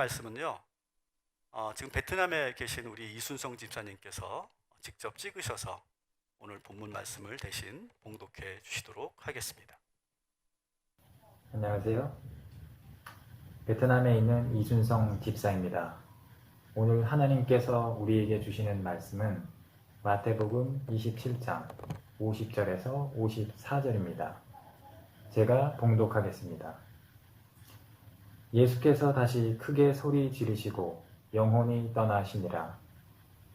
말씀은요, 지금 베트남에 계신 우리 이순성 집사님께서 직접 찍으셔서 오늘 본문 말씀을 대신 봉독해 주시도록 하겠습니다. 안녕하세요. 베트남에 있는 이순성 집사입니다. 오늘 하나님께서 우리에게 주시는 말씀은 마태복음 27장 50절에서 54절입니다. 제가 봉독하겠습니다. 예수께서 다시 크게 소리 지르시고 영혼이 떠나시니라.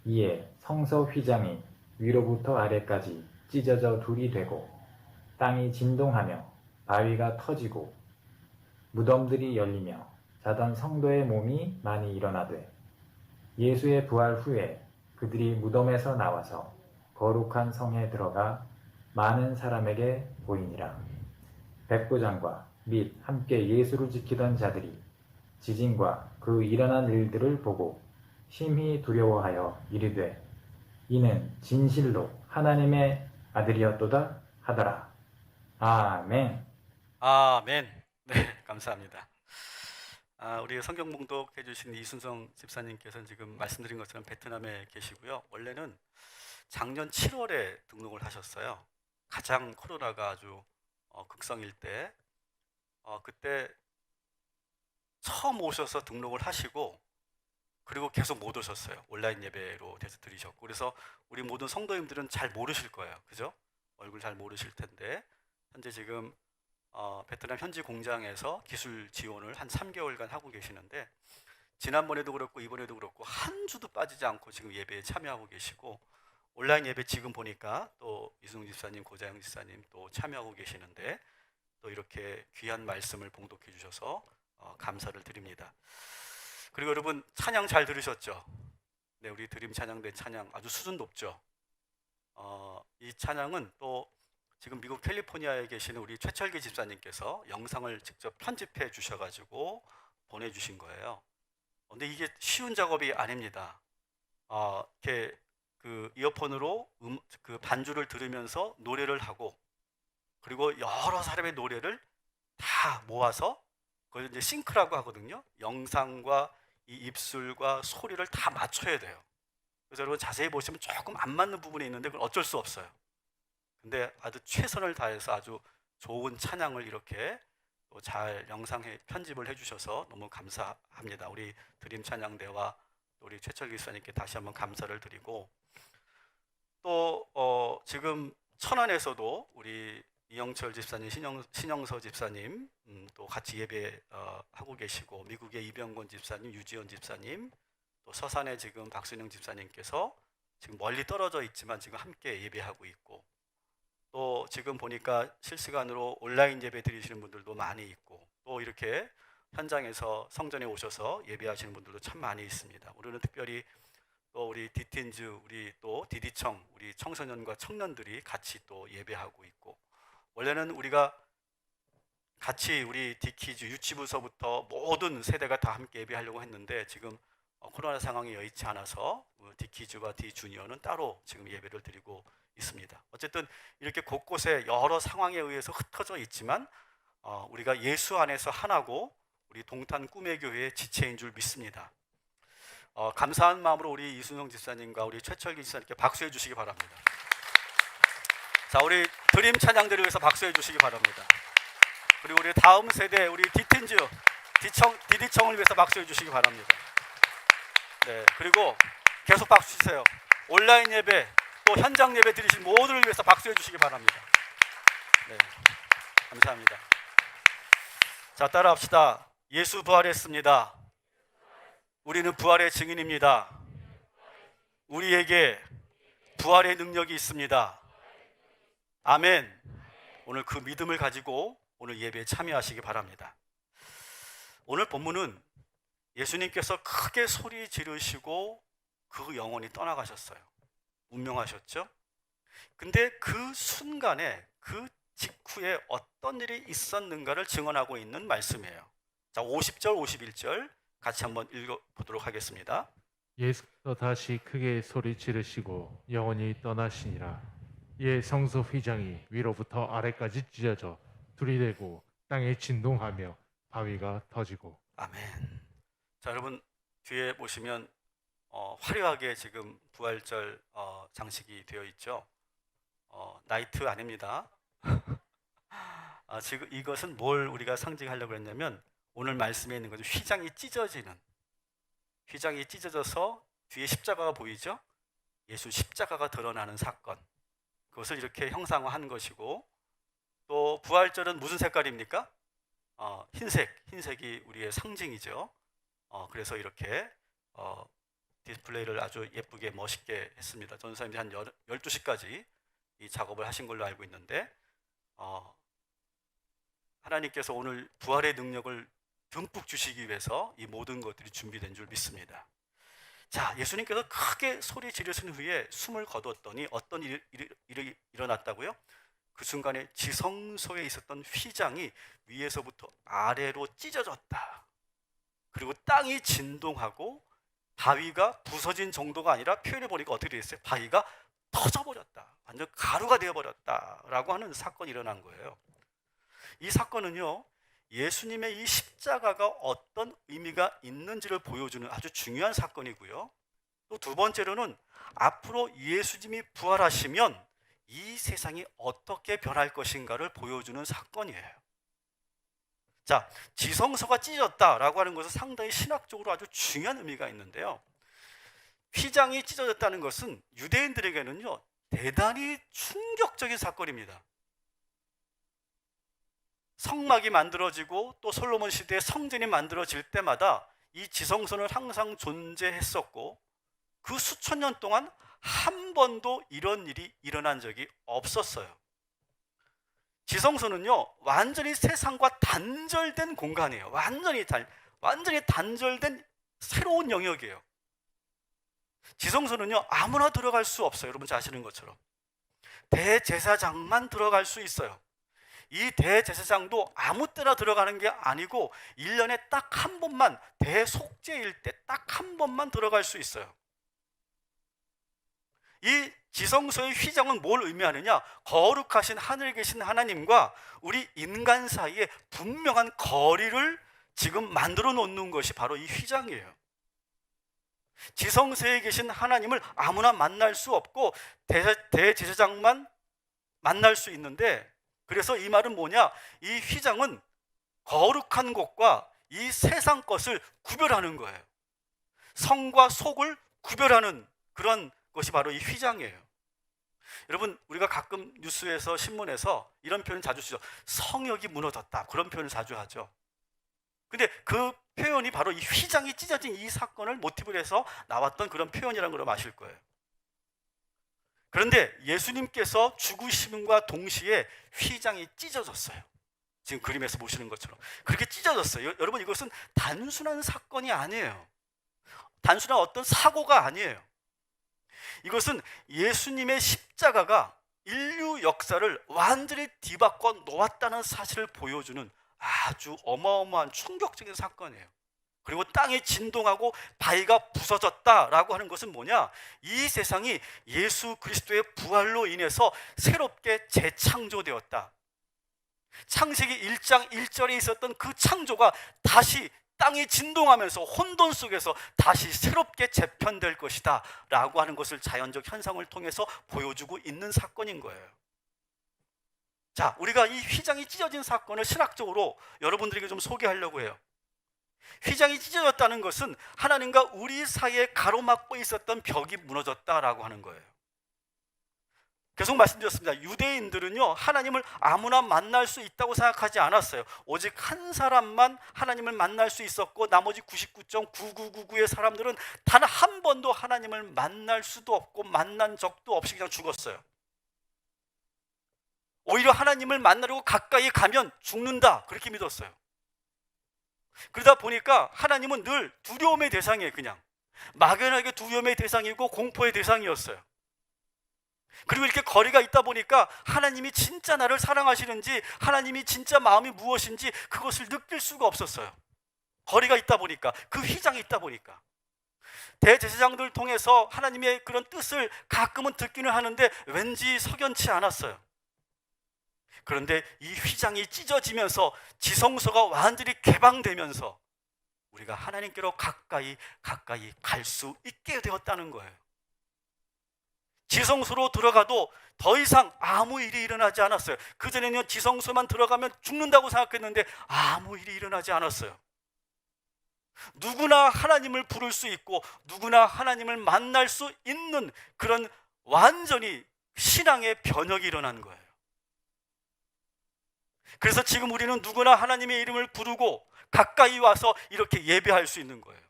이에 성서 휘장이 위로부터 아래까지 찢어져 둘이 되고 땅이 진동하며 바위가 터지고 무덤들이 열리며 자던 성도의 몸이 많이 일어나되 예수의 부활 후에 그들이 무덤에서 나와서 거룩한 성에 들어가 많은 사람에게 보이니라. 백부장과 및 함께 예수를 지키던 자들이 지진과 그 일어난 일들을 보고 심히 두려워하여 이르되 이는 진실로 하나님의 아들이었도다 하더라. 아멘. 아멘. 네, 감사합니다. 우리 성경 봉독해 주신 이순성 집사님께서는 지금 말씀드린 것처럼 베트남에 계시고요. 원래는 작년 7월에 등록을 하셨어요. 가장 코로나가 아주 극성일 때 그때 처음 오셔서 등록을 하시고 그리고 계속 못 오셨어요. 온라인 예배로 돼서 드리셨고, 그래서 우리 모든 성도님들은 잘 모르실 거예요. 그죠? 얼굴 잘 모르실 텐데 현재 지금 베트남 현지 공장에서 기술 지원을 한 3개월간 하고 계시는데, 지난번에도 그렇고 이번에도 그렇고 한 주도 빠지지 않고 지금 예배에 참여하고 계시고, 온라인 예배 지금 보니까 또 이승훈 집사님, 고자영 집사님 또 참여하고 계시는데, 또 이렇게 귀한 말씀을 봉독해 주셔서 감사를 드립니다. 그리고 여러분 찬양 잘 들으셨죠? 네, 우리 드림 찬양대 찬양 아주 수준 높죠? 이 찬양은 또 지금 미국 캘리포니아에 계시는 우리 최철기 집사님께서 영상을 직접 편집해 주셔가지고 보내주신 거예요. 근데 이게 쉬운 작업이 아닙니다. 이렇게 그 이어폰으로 그 반주를 들으면서 노래를 하고, 그리고 여러 사람의 노래를 다 모아서 그걸 이제 싱크라고 하거든요. 영상과 이 입술과 소리를 다 맞춰야 돼요. 그래서 여러분 자세히 보시면 조금 안 맞는 부분이 있는데 그건 어쩔 수 없어요. 근데 아주 최선을 다해서 아주 좋은 찬양을 이렇게 잘 영상에 편집을 해주셔서 너무 감사합니다. 우리 드림 찬양대와 우리 최철기 수사님께 다시 한번 감사를 드리고, 또 지금 천안에서도 우리 이영철 집사님, 신영서 집사님 또 같이 예배 하고 계시고, 미국의 이병권 집사님, 유지원 집사님, 또 서산에 지금 박순영 집사님께서 지금 멀리 떨어져 있지만 지금 함께 예배하고 있고, 또 지금 보니까 실시간으로 온라인 예배 드리시는 분들도 많이 있고, 또 이렇게 현장에서 성전에 오셔서 예배하시는 분들도 참 많이 있습니다. 우리는 특별히 또 우리 디틴즈, 우리 또 디디청, 우리 청소년과 청년들이 같이 또 예배하고 있고, 원래는 우리가 같이 우리 디키즈 유치부서부터 모든 세대가 다 함께 예배하려고 했는데 지금 코로나 상황이 여의치 않아서 디키즈와 디주니어는 따로 지금 예배를 드리고 있습니다. 어쨌든 이렇게 곳곳에 여러 상황에 의해서 흩어져 있지만 우리가 예수 안에서 하나고 우리 동탄 꿈의 교회의 지체인 줄 믿습니다. 감사한 마음으로 우리 이순성 집사님과 우리 최철기 집사님께 박수해 주시기 바랍니다. 자, 우리 드림 찬양들을 위해서 박수해 주시기 바랍니다. 그리고 우리 다음 세대 우리 디틴즈, 디디청을 위해서 박수해 주시기 바랍니다. 네, 그리고 계속 박수 주세요. 온라인 예배 또 현장 예배 드리신 모두를 위해서 박수해 주시기 바랍니다. 네, 감사합니다. 자, 따라합시다. 예수 부활했습니다. 우리는 부활의 증인입니다. 우리에게 부활의 능력이 있습니다. 아멘. 오늘 그 믿음을 가지고 오늘 예배에 참여하시기 바랍니다. 오늘 본문은 예수님께서 크게 소리 지르시고 그 영혼이 떠나가셨어요. 운명하셨죠? 근데 그 순간에 그 직후에 어떤 일이 있었는가를 증언하고 있는 말씀이에요. 자, 50절 51절 같이 한번 읽어보도록 하겠습니다. 예수께서 다시 크게 소리 지르시고 영혼이 떠나시니라. 이에 성소 휘장이 위로부터 아래까지 찢어져 둘이 되고 땅에 진동하며 바위가 터지고. 아멘. 자, 여러분 뒤에 보시면 화려하게 지금 부활절 장식이 되어 있죠. 나이트 아닙니다. 지금 이것은 뭘 우리가 상징하려고 했냐면 오늘 말씀에 있는 거죠. 휘장이 찢어져서 뒤에 십자가가 보이죠. 예수 십자가가 드러나는 사건, 그것을 이렇게 형상화한 것이고, 또 부활절은 무슨 색깔입니까? 흰색이 우리의 상징이죠. 그래서 이렇게 디스플레이를 아주 예쁘게 멋있게 했습니다. 전사님이 한 12시까지 이 작업을 하신 걸로 알고 있는데, 하나님께서 오늘 부활의 능력을 듬뿍 주시기 위해서 이 모든 것들이 준비된 줄 믿습니다. 자, 예수님께서 크게 소리 지르신 후에 숨을 거두었더니 어떤 일이 일어났다고요? 그 순간에 지성소에 있었던 휘장이 위에서부터 아래로 찢어졌다. 그리고 땅이 진동하고 바위가 부서진 정도가 아니라 표현해 보니까 어떻게 되었어요? 바위가 터져버렸다. 완전 가루가 되어버렸다라고 하는 사건이 일어난 거예요. 이 사건은요, 예수님의 이 십자가가 어떤 의미가 있는지를 보여주는 아주 중요한 사건이고요. 또 두 번째로는 앞으로 예수님이 부활하시면 이 세상이 어떻게 변할 것인가를 보여주는 사건이에요. 자, 지성소가 찢어졌다라고 하는 것은 상당히 신학적으로 아주 중요한 의미가 있는데요. 휘장이 찢어졌다는 것은 유대인들에게는요, 대단히 충격적인 사건입니다. 성막이 만들어지고 또 솔로몬 시대에 성전이 만들어질 때마다 이 지성소는 항상 존재했었고, 그 수천 년 동안 한 번도 이런 일이 일어난 적이 없었어요. 지성소는요, 완전히 세상과 단절된 공간이에요. 완전히 단절된 새로운 영역이에요. 지성소는요, 아무나 들어갈 수 없어요. 여러분 잘 아시는 것처럼 대제사장만 들어갈 수 있어요. 이 대제사장도 아무 때나 들어가는 게 아니고 1년에 딱 한 번만, 대속죄일 때 딱 한 번만 들어갈 수 있어요. 이 지성소의 휘장은 뭘 의미하느냐? 거룩하신 하늘에 계신 하나님과 우리 인간 사이에 분명한 거리를 지금 만들어 놓는 것이 바로 이 휘장이에요. 지성소에 계신 하나님을 아무나 만날 수 없고 대제사장만 만날 수 있는데, 그래서 이 말은 뭐냐? 이 휘장은 거룩한 곳과 이 세상 것을 구별하는 거예요. 성과 속을 구별하는 그런 것이 바로 이 휘장이에요. 여러분, 우리가 가끔 뉴스에서 신문에서 이런 표현 자주 쓰죠. 성역이 무너졌다, 그런 표현을 자주 하죠. 근데 그 표현이 바로 이 휘장이 찢어진 이 사건을 모티브로 해서 나왔던 그런 표현이라는 걸 아실 거예요. 그런데 예수님께서 죽으심과 동시에 휘장이 찢어졌어요. 지금 그림에서 보시는 것처럼 그렇게 찢어졌어요. 여러분, 이것은 단순한 사건이 아니에요. 단순한 어떤 사고가 아니에요. 이것은 예수님의 십자가가 인류 역사를 완전히 뒤바꿔 놓았다는 사실을 보여주는 아주 어마어마한 충격적인 사건이에요. 그리고 땅이 진동하고 바위가 부서졌다라고 하는 것은 뭐냐? 이 세상이 예수 그리스도의 부활로 인해서 새롭게 재창조되었다. 창세기 1장 1절에 있었던 그 창조가 다시 땅이 진동하면서 혼돈 속에서 다시 새롭게 재편될 것이다 라고 하는 것을 자연적 현상을 통해서 보여주고 있는 사건인 거예요. 자, 우리가 이 휘장이 찢어진 사건을 신학적으로 여러분들에게 좀 소개하려고 해요. 휘장이 찢어졌다는 것은 하나님과 우리 사이에 가로막고 있었던 벽이 무너졌다라고 하는 거예요. 계속 말씀드렸습니다. 유대인들은요, 하나님을 아무나 만날 수 있다고 생각하지 않았어요. 오직 한 사람만 하나님을 만날 수 있었고, 나머지 99.9999의 사람들은 단 한 번도 하나님을 만날 수도 없고 만난 적도 없이 그냥 죽었어요. 오히려 하나님을 만나려고 가까이 가면 죽는다, 그렇게 믿었어요. 그러다 보니까 하나님은 늘 두려움의 대상이에요. 그냥 막연하게 두려움의 대상이고 공포의 대상이었어요. 그리고 이렇게 거리가 있다 보니까 하나님이 진짜 나를 사랑하시는지, 하나님이 진짜 마음이 무엇인지 그것을 느낄 수가 없었어요. 거리가 있다 보니까, 그 휘장이 있다 보니까. 대제사장들 통해서 하나님의 그런 뜻을 가끔은 듣기는 하는데 왠지 석연치 않았어요. 그런데 이 휘장이 찢어지면서 지성소가 완전히 개방되면서 우리가 하나님께로 가까이 갈 수 있게 되었다는 거예요. 지성소로 들어가도 더 이상 아무 일이 일어나지 않았어요. 그전에는 지성소만 들어가면 죽는다고 생각했는데 아무 일이 일어나지 않았어요. 누구나 하나님을 부를 수 있고 누구나 하나님을 만날 수 있는 그런 완전히 신앙의 변혁이 일어난 거예요. 그래서 지금 우리는 누구나 하나님의 이름을 부르고 가까이 와서 이렇게 예배할 수 있는 거예요.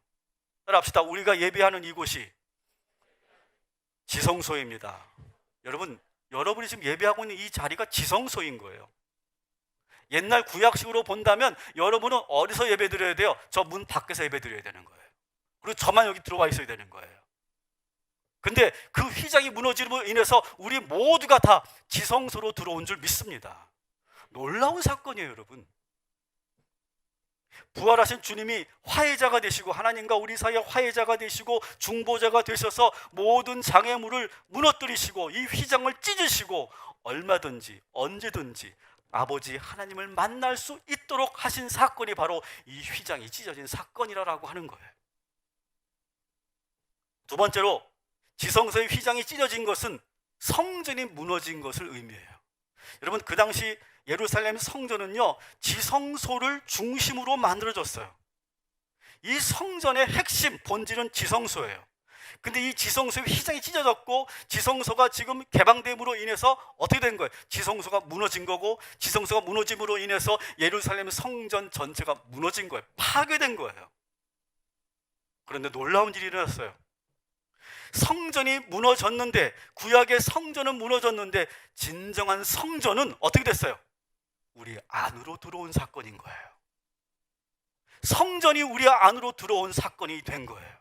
따라합시다. 우리가 예배하는 이곳이 지성소입니다. 여러분이 지금 예배하고 있는 이 자리가 지성소인 거예요. 옛날 구약식으로 본다면 여러분은 어디서 예배 드려야 돼요? 저 문 밖에서 예배 드려야 되는 거예요. 그리고 저만 여기 들어와 있어야 되는 거예요. 근데 그 휘장이 무너짐으로 인해서 우리 모두가 다 지성소로 들어온 줄 믿습니다. 놀라운 사건이에요, 여러분. 부활하신 주님이 화해자가 되시고 하나님과 우리 사이에 화해자가 되시고 중보자가 되셔서 모든 장애물을 무너뜨리시고 이 휘장을 찢으시고 얼마든지 언제든지 아버지 하나님을 만날 수 있도록 하신 사건이 바로 이 휘장이 찢어진 사건이라고 하는 거예요. 두 번째로 지성소의 휘장이 찢어진 것은 성전이 무너진 것을 의미해요. 여러분, 그 당시 예루살렘 성전은요, 지성소를 중심으로 만들어졌어요. 이 성전의 핵심 본질은 지성소예요. 근데 이 지성소의 휘장이 찢어졌고 지성소가 지금 개방됨으로 인해서 어떻게 된 거예요? 지성소가 무너진 거고, 지성소가 무너짐으로 인해서 예루살렘 성전 전체가 무너진 거예요. 파괴된 거예요. 그런데 놀라운 일이 일어났어요. 성전이 무너졌는데, 구약의 성전은 무너졌는데 진정한 성전은 어떻게 됐어요? 우리 안으로 들어온 사건인 거예요. 성전이 우리 안으로 들어온 사건이 된 거예요.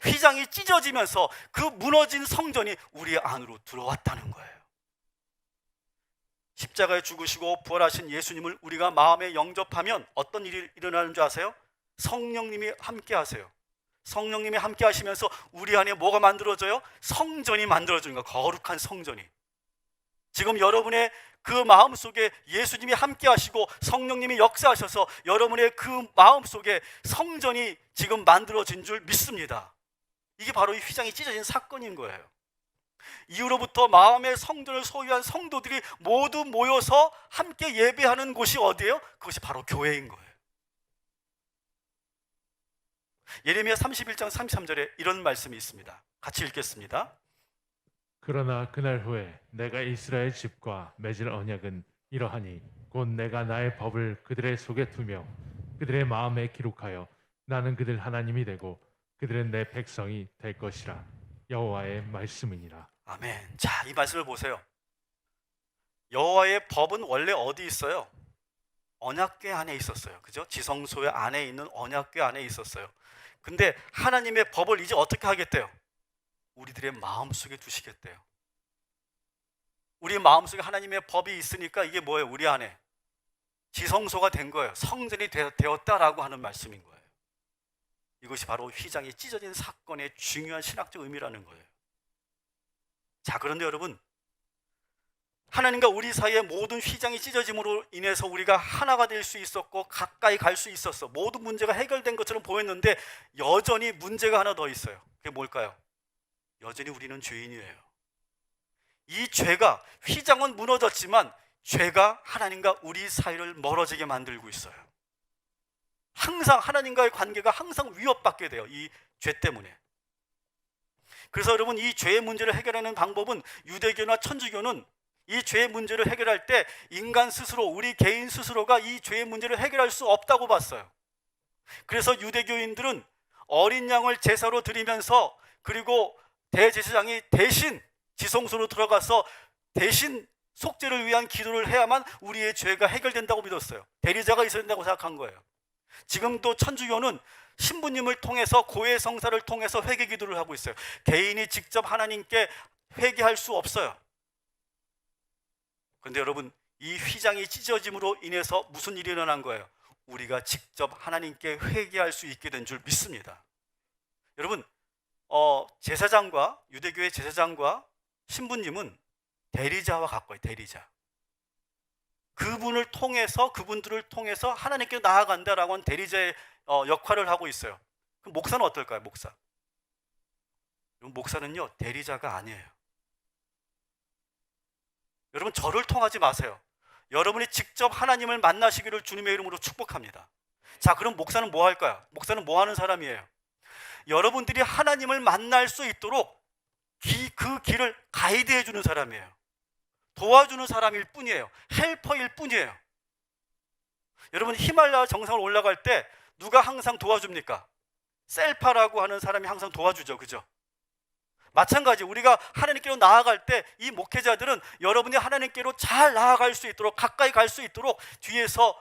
휘장이 찢어지면서 그 무너진 성전이 우리 안으로 들어왔다는 거예요. 십자가에 죽으시고 부활하신 예수님을 우리가 마음에 영접하면 어떤 일이 일어나는 줄 아세요? 성령님이 함께 하세요. 성령님이 함께 하시면서 우리 안에 뭐가 만들어져요? 성전이 만들어지는 거예요. 거룩한 성전이. 지금 여러분의 그 마음속에 예수님이 함께 하시고 성령님이 역사하셔서 여러분의 그 마음속에 성전이 지금 만들어진 줄 믿습니다. 이게 바로 이 휘장이 찢어진 사건인 거예요. 이후로부터 마음의 성전을 소유한 성도들이 모두 모여서 함께 예배하는 곳이 어디예요? 그것이 바로 교회인 거예요. 예레미야 31장 33절에 이런 말씀이 있습니다. 같이 읽겠습니다. 그러나 그날 후에 내가 이스라엘 집과 맺을 언약은 이러하니 곧 내가 나의 법을 그들의 속에 두며 그들의 마음에 기록하여 나는 그들 하나님이 되고 그들은 내 백성이 될 것이라. 여호와의 말씀이니라. 아멘. 자, 이 말씀을 보세요. 여호와의 법은 원래 어디 있어요? 언약궤 안에 있었어요. 그죠? 지성소의 안에 있는 언약궤 안에 있었어요. 근데 하나님의 법을 이제 어떻게 하겠대요? 우리들의 마음속에 두시겠대요. 우리 마음속에 하나님의 법이 있으니까 이게 뭐예요? 우리 안에 지성소가 된 거예요. 성전이 되었다라고 하는 말씀인 거예요. 이것이 바로 휘장이 찢어진 사건의 중요한 신학적 의미라는 거예요. 자, 그런데 여러분, 하나님과 우리 사이의 모든 휘장이 찢어짐으로 인해서 우리가 하나가 될 수 있었고 가까이 갈 수 있었어. 모든 문제가 해결된 것처럼 보였는데 여전히 문제가 하나 더 있어요. 그게 뭘까요? 여전히 우리는 죄인이에요. 이 죄가, 휘장은 무너졌지만 죄가 하나님과 우리 사이를 멀어지게 만들고 있어요. 항상 하나님과의 관계가 항상 위협받게 돼요. 이 죄 때문에. 그래서 여러분, 이 죄의 문제를 해결하는 방법은, 유대교나 천주교는 이 죄의 문제를 해결할 때 인간 스스로, 우리 개인 스스로가 이 죄의 문제를 해결할 수 없다고 봤어요. 그래서 유대교인들은 어린 양을 제사로 드리면서, 그리고 대제사장이 대신 지성소로 들어가서 대신 속죄를 위한 기도를 해야만 우리의 죄가 해결된다고 믿었어요. 대리자가 있어야 된다고 생각한 거예요. 지금도 천주교는 신부님을 통해서, 고해 성사를 통해서 회개 기도를 하고 있어요. 개인이 직접 하나님께 회개할 수 없어요. 그런데 여러분, 이 휘장이 찢어짐으로 인해서 무슨 일이 일어난 거예요? 우리가 직접 하나님께 회개할 수 있게 된 줄 믿습니다. 여러분, 제사장과, 유대교의 제사장과 신부님은 대리자와 가까워요. 대리자. 그분들을 통해서 하나님께 나아간다라고 하는 대리자의 역할을 하고 있어요. 그럼 목사는 어떨까요? 목사. 목사는요, 대리자가 아니에요. 여러분, 저를 통하지 마세요. 여러분이 직접 하나님을 만나시기를 주님의 이름으로 축복합니다. 자, 그럼 목사는 뭐 할까요? 목사는 뭐 하는 사람이에요? 여러분들이 하나님을 만날 수 있도록 그 길을 가이드해 주는 사람이에요. 도와주는 사람일 뿐이에요. 헬퍼일 뿐이에요. 여러분, 히말라야 정상을 올라갈 때 누가 항상 도와줍니까? 셀파라고 하는 사람이 항상 도와주죠. 그죠? 마찬가지, 우리가 하나님께로 나아갈 때 이 목회자들은 여러분이 하나님께로 잘 나아갈 수 있도록, 가까이 갈 수 있도록 뒤에서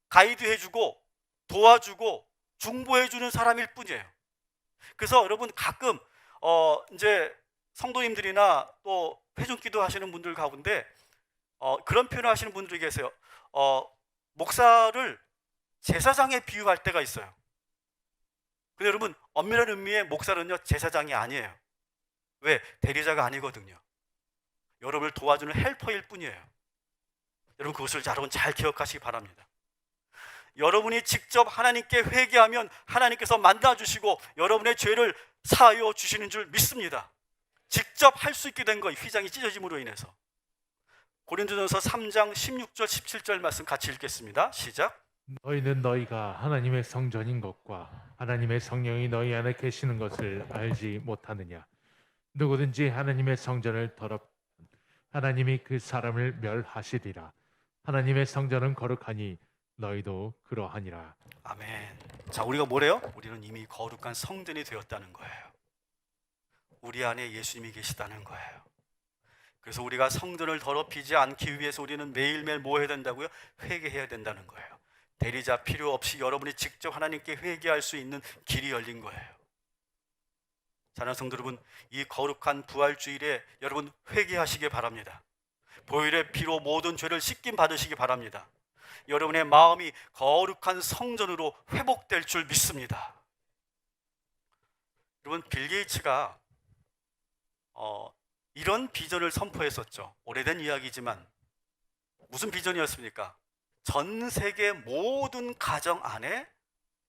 가이드해주고 도와주고 중보해주는 사람일 뿐이에요. 그래서 여러분, 가끔 이제 성도님들이나 또 회중기도 하시는 분들 가운데 그런 표현을 하시는 분들이 계세요. 목사를 제사장에 비유할 때가 있어요. 근데 여러분, 엄밀한 의미의 목사는요, 제사장이 아니에요. 왜? 대리자가 아니거든요. 여러분을 도와주는 헬퍼일 뿐이에요. 여러분, 그것을 여러분 잘 기억하시기 바랍니다. 여러분이 직접 하나님께 회개하면 하나님께서 만나주시고 여러분의 죄를 사하여 주시는 줄 믿습니다. 직접 할 수 있게 된 거예요. 휘장이 찢어짐으로 인해서. 고린도전서 3장 16절 17절 말씀 같이 읽겠습니다. 시작. 너희는 너희가 하나님의 성전인 것과 하나님의 성령이 너희 안에 계시는 것을 알지 못하느냐? 누구든지 하나님의 성전을 더럽 하나님이 그 사람을 멸하시리라. 하나님의 성전은 거룩하니 너희도 그러하니라. 아멘. 자, 우리가 뭐래요? 우리는 이미 거룩한 성전이 되었다는 거예요. 우리 안에 예수님이 계시다는 거예요. 그래서 우리가 성전을 더럽히지 않기 위해서 우리는 매일매일 뭐 해야 된다고요? 회개해야 된다는 거예요. 대리자 필요 없이 여러분이 직접 하나님께 회개할 수 있는 길이 열린 거예요. 사랑하는 성도 여러분, 이 거룩한 부활주일에 여러분 회개하시기 바랍니다. 보혈의 피로 모든 죄를 씻김 받으시기 바랍니다. 여러분의 마음이 거룩한 성전으로 회복될 줄 믿습니다. 여러분, 빌 게이츠가 이런 비전을 선포했었죠. 오래된 이야기지만 무슨 비전이었습니까? 전 세계 모든 가정 안에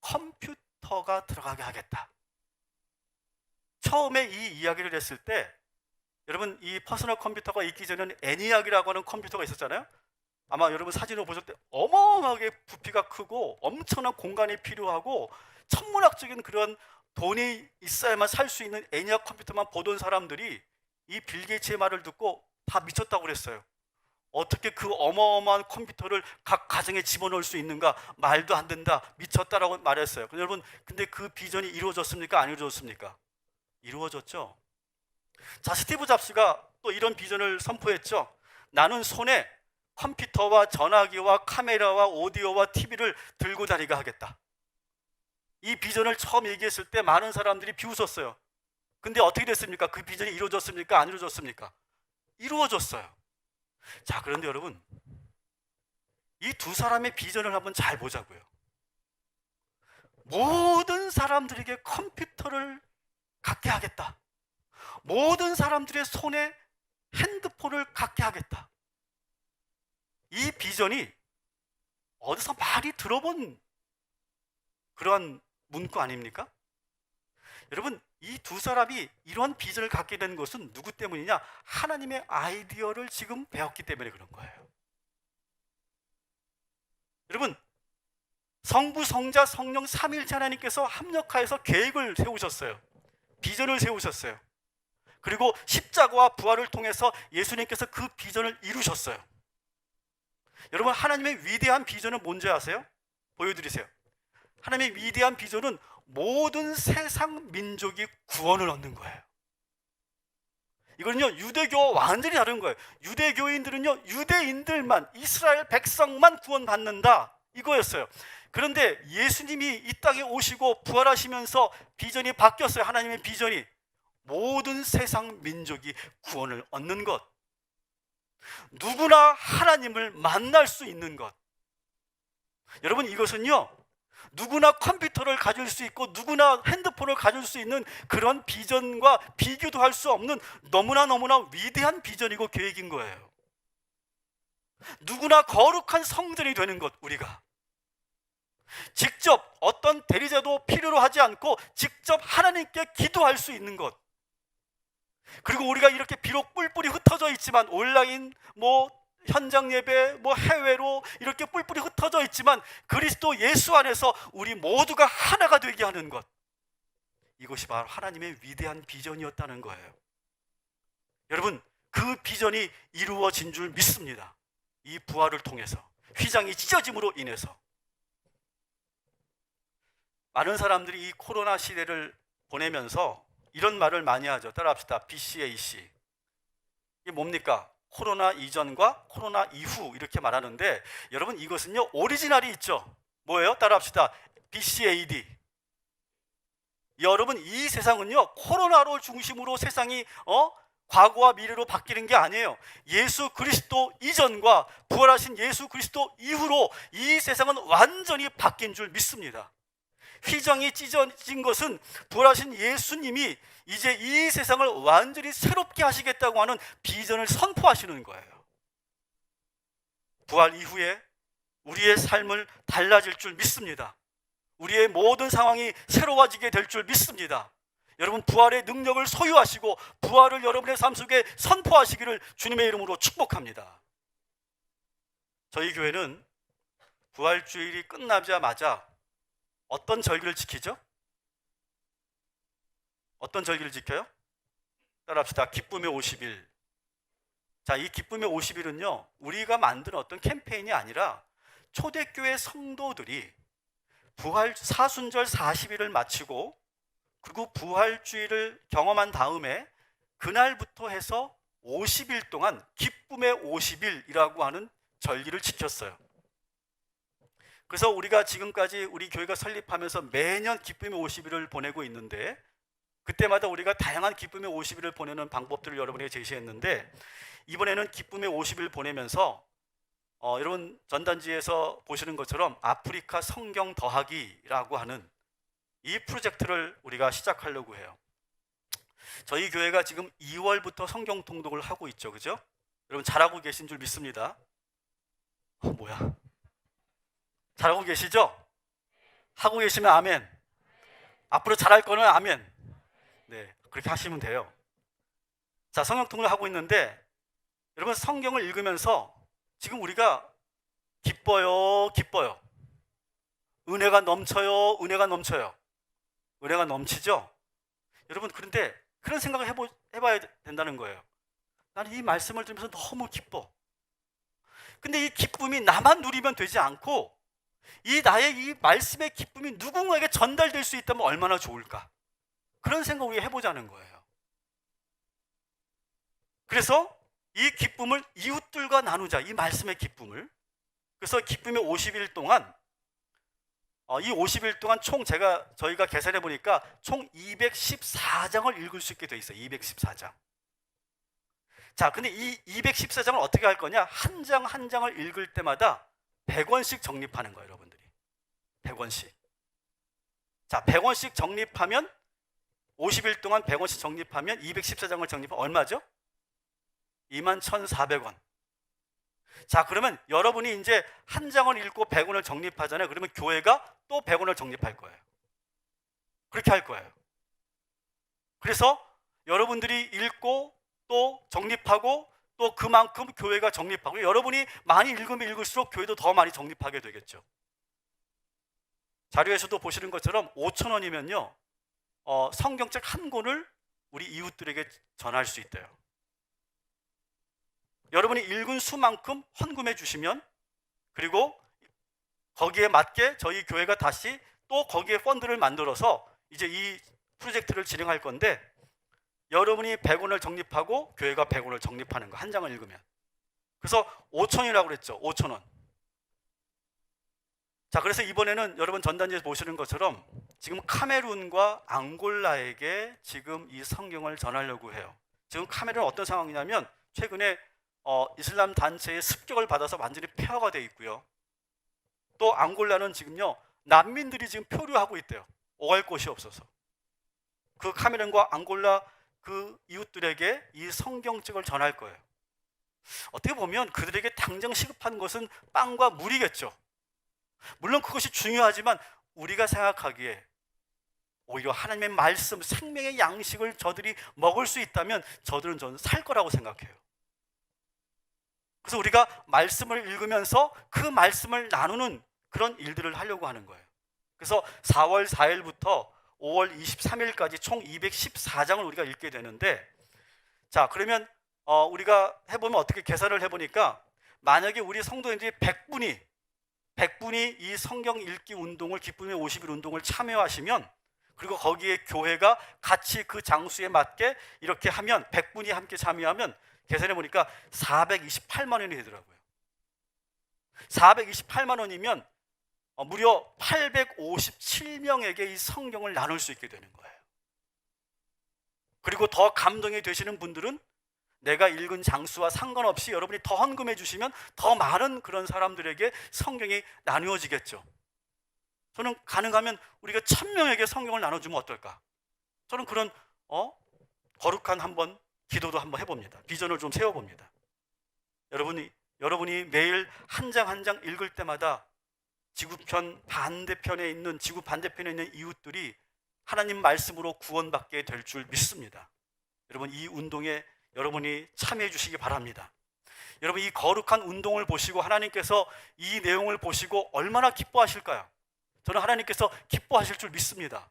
컴퓨터가 들어가게 하겠다. 처음에 이 이야기를 했을 때 여러분, 이 퍼스널 컴퓨터가 있기 전에는 애니악이라고 하는 컴퓨터가 있었잖아요. 아마 여러분 사진을 보실 때 어마어마하게 부피가 크고 엄청난 공간이 필요하고 천문학적인 그런 돈이 있어야만 살 수 있는 애니악 컴퓨터만 보던 사람들이 이 빌 게이츠의 말을 듣고 다 미쳤다고 그랬어요. 어떻게 그 어마어마한 컴퓨터를 각 가정에 집어넣을 수 있는가? 말도 안 된다, 미쳤다라고 말했어요. 여러분, 근데 그 비전이 이루어졌습니까? 안 이루어졌습니까? 이루어졌죠. 자, 스티브 잡스가 또 이런 비전을 선포했죠. 나는 손에 컴퓨터와 전화기와 카메라와 오디오와 TV를 들고 다니게 하겠다. 이 비전을 처음 얘기했을 때 많은 사람들이 비웃었어요. 근데 어떻게 됐습니까? 그 비전이 이루어졌습니까? 안 이루어졌습니까? 이루어졌어요. 자, 그런데 여러분, 이 두 사람의 비전을 한번 잘 보자고요. 모든 사람들에게 컴퓨터를 갖게 하겠다. 모든 사람들의 손에 핸드폰을 갖게 하겠다. 이 비전이 어디서 많이 들어본 그러한 문구 아닙니까? 여러분, 이 두 사람이 이런 비전을 갖게 된 것은 누구 때문이냐? 하나님의 아이디어를 지금 배웠기 때문에 그런 거예요. 여러분, 성부, 성자, 성령 삼위일체 하나님께서 합력하여서 계획을 세우셨어요. 비전을 세우셨어요. 그리고 십자가와 부활을 통해서 예수님께서 그 비전을 이루셨어요. 여러분, 하나님의 위대한 비전은 뭔지 아세요? 보여드리세요. 하나님의 위대한 비전은 모든 세상 민족이 구원을 얻는 거예요. 이거는요, 유대교와 완전히 다른 거예요. 유대교인들은요, 유대인들만, 이스라엘 백성만 구원받는다, 이거였어요. 그런데 예수님이 이 땅에 오시고 부활하시면서 비전이 바뀌었어요. 하나님의 비전이 모든 세상 민족이 구원을 얻는 것, 누구나 하나님을 만날 수 있는 것. 여러분, 이것은요, 누구나 컴퓨터를 가질 수 있고 누구나 핸드폰을 가질 수 있는 그런 비전과 비교도 할 수 없는 너무나 위대한 비전이고 계획인 거예요. 누구나 거룩한 성전이 되는 것, 우리가 직접 어떤 대리자도 필요로 하지 않고 직접 하나님께 기도할 수 있는 것. 그리고 우리가 이렇게 비록 뿔뿔이 흩어져 있지만 온라인, 현장 예배, 해외로 이렇게 뿔뿔이 흩어져 있지만 그리스도 예수 안에서 우리 모두가 하나가 되게 하는 것. 이것이 바로 하나님의 위대한 비전이었다는 거예요. 여러분, 그 비전이 이루어진 줄 믿습니다. 이 부활을 통해서, 휘장이 찢어짐으로 인해서. 많은 사람들이 이 코로나 시대를 보내면서 이런 말을 많이 하죠. 따라합시다. BCAC. 이게 뭡니까? 코로나 이전과 코로나 이후 이렇게 말하는데, 여러분 이것은요 오리지널이 있죠. 뭐예요? 따라합시다. BCAD. 여러분 이 세상은요 코로나로 중심으로 세상이 과거와 미래로 바뀌는 게 아니에요. 예수 그리스도 이전과 부활하신 예수 그리스도 이후로 이 세상은 완전히 바뀐 줄 믿습니다. 휘장이 찢어진 것은 부활하신 예수님이 이제 이 세상을 완전히 새롭게 하시겠다고 하는 비전을 선포하시는 거예요. 부활 이후에 우리의 삶을 달라질 줄 믿습니다. 우리의 모든 상황이 새로워지게 될 줄 믿습니다. 여러분 부활의 능력을 소유하시고 부활을 여러분의 삶 속에 선포하시기를 주님의 이름으로 축복합니다. 저희 교회는 부활주일이 끝나자마자 어떤 절기를 지키죠? 어떤 절기를 지켜요? 따라합시다. 기쁨의 50일. 자, 이 기쁨의 50일은요 우리가 만든 어떤 캠페인이 아니라 초대교회 성도들이 부활 사순절 40일을 마치고 그리고 부활주일을 경험한 다음에 그날부터 해서 50일 동안 기쁨의 50일이라고 하는 절기를 지켰어요. 그래서 우리가 지금까지 우리 교회가 설립하면서 매년 기쁨의 50일을 보내고 있는데, 그때마다 우리가 다양한 기쁨의 50일을 보내는 방법들을 여러분에게 제시했는데, 이번에는 기쁨의 50일 보내면서 여러분 전단지에서 보시는 것처럼 아프리카 성경 더하기라고 하는 이 프로젝트를 우리가 시작하려고 해요. 저희 교회가 지금 2월부터 성경 통독을 하고 있죠, 그죠? 여러분 잘하고 계신 줄 믿습니다. 뭐야? 잘하고 계시죠? 하고 계시면 아멘. 앞으로 잘할 거는 아멘. 네, 그렇게 하시면 돼요. 자, 성경 통독을 하고 있는데 여러분 성경을 읽으면서 지금 우리가 기뻐요. 은혜가 넘쳐요. 은혜가 넘치죠? 여러분 그런데 그런 생각을 해봐야 된다는 거예요. 나는 이 말씀을 들으면서 너무 기뻐. 근데 이 기쁨이 나만 누리면 되지 않고 나의 이 말씀의 기쁨이 누군가에게 전달될 수 있다면 얼마나 좋을까? 그런 생각을 우리가 해보자는 거예요. 그래서 이 기쁨을 이웃들과 나누자, 이 말씀의 기쁨을. 그래서 기쁨의 50일 동안 이 50일 동안 저희가 계산해 보니까 총 214장을 읽을 수 있게 돼 있어요. 214장. 자, 근데 이 214장을 어떻게 할 거냐? 한 장 한 장을 읽을 때마다 100원씩 적립하는 거예요, 여러분들이. 100원씩. 자, 100원씩 적립하면 50일 동안 100원씩 적립하면 214장을 적립하면 얼마죠? 21,400원. 자, 그러면 여러분이 이제 한 장을 읽고 100원을 적립하잖아요. 그러면 교회가 또 100원을 적립할 거예요. 그렇게 할 거예요. 그래서 여러분들이 읽고 또 적립하고 또 그만큼 교회가 적립하고, 여러분이 많이 읽으면 읽을수록 교회도 더 많이 적립하게 되겠죠. 자료에서도 보시는 것처럼 5,000원이면요 성경책 한 권을 우리 이웃들에게 전할 수 있대요. 여러분이 읽은 수만큼 헌금해 주시면, 그리고 거기에 맞게 저희 교회가 다시 또 거기에 펀드를 만들어서 이제 이 프로젝트를 진행할 건데, 여러분이 100원을 적립하고 교회가 100원을 적립하는 거, 한 장을 읽으면. 그래서 5,000원이라고 그랬죠. 5,000원. 자, 그래서 이번에는 여러분 전단지에서 보시는 것처럼 지금 카메룬과 앙골라에게 지금 이 성경을 전하려고 해요. 지금 카메룬은 어떤 상황이냐면 최근에 이슬람 단체의 습격을 받아서 완전히 폐허가 되어 있고요. 또 앙골라는 지금요 난민들이 지금 표류하고 있대요. 오갈 곳이 없어서. 그 카메룬과 앙골라 그 이웃들에게 이 성경책을 전할 거예요. 어떻게 보면 그들에게 당장 시급한 것은 빵과 물이겠죠. 물론 그것이 중요하지만 우리가 생각하기에 오히려 하나님의 말씀, 생명의 양식을 저들이 먹을 수 있다면 저는 살 거라고 생각해요. 그래서 우리가 말씀을 읽으면서 그 말씀을 나누는 그런 일들을 하려고 하는 거예요. 그래서 4월 4일부터 5월 23일까지 총 214장을 우리가 읽게 되는데, 자, 그러면 우리가 해보면 어떻게 계산을 해보니까, 만약에 우리 성도인들이 100분이 이 성경 읽기 운동을, 기쁨의 50일 운동을 참여하시면, 그리고 거기에 교회가 같이 그 장수에 맞게 이렇게 하면, 100분이 함께 참여하면 계산해 보니까 428만 원이 되더라고요. 428만 원이면 무려 857명에게 이 성경을 나눌 수 있게 되는 거예요. 그리고 더 감동이 되시는 분들은 내가 읽은 장수와 상관없이 여러분이 더 헌금해 주시면 더 많은 그런 사람들에게 성경이 나누어지겠죠. 저는 가능하면 우리가 1000명에게 성경을 나눠주면 어떨까? 저는 그런 거룩한 한번 기도도 한번 해봅니다. 비전을 좀 세워봅니다. 여러분이 매일 한 장 한 장 읽을 때마다 지구 반대편에 있는 이웃들이 하나님 말씀으로 구원받게 될 줄 믿습니다. 여러분, 이 운동에 여러분이 참여해 주시기 바랍니다. 여러분, 이 거룩한 운동을 보시고 하나님께서 이 내용을 보시고 얼마나 기뻐하실까요? 저는 하나님께서 기뻐하실 줄 믿습니다.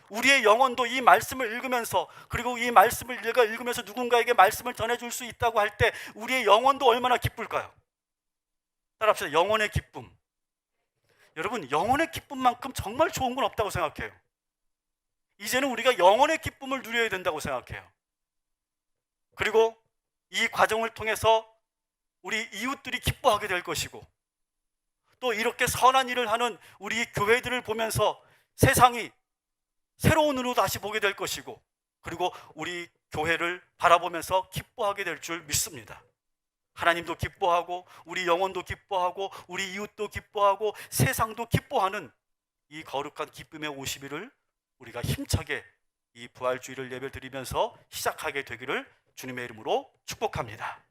우리의 영혼도 이 말씀을 읽으면서, 그리고 이 말씀을 내가 읽으면서 누군가에게 말씀을 전해줄 수 있다고 할 때 우리의 영혼도 얼마나 기쁠까요? 따라합시다. 영혼의 기쁨. 여러분, 영혼의 기쁨만큼 정말 좋은 건 없다고 생각해요. 이제는 우리가 영혼의 기쁨을 누려야 된다고 생각해요. 그리고 이 과정을 통해서 우리 이웃들이 기뻐하게 될 것이고, 또 이렇게 선한 일을 하는 우리 교회들을 보면서 세상이 새로운 눈으로 다시 보게 될 것이고, 그리고 우리 교회를 바라보면서 기뻐하게 될 줄 믿습니다. 하나님도 기뻐하고 우리 영혼도 기뻐하고 우리 이웃도 기뻐하고 세상도 기뻐하는 이 거룩한 기쁨의 50일을 우리가 힘차게 이 부활주일을 예배드리면서 시작하게 되기를 주님의 이름으로 축복합니다.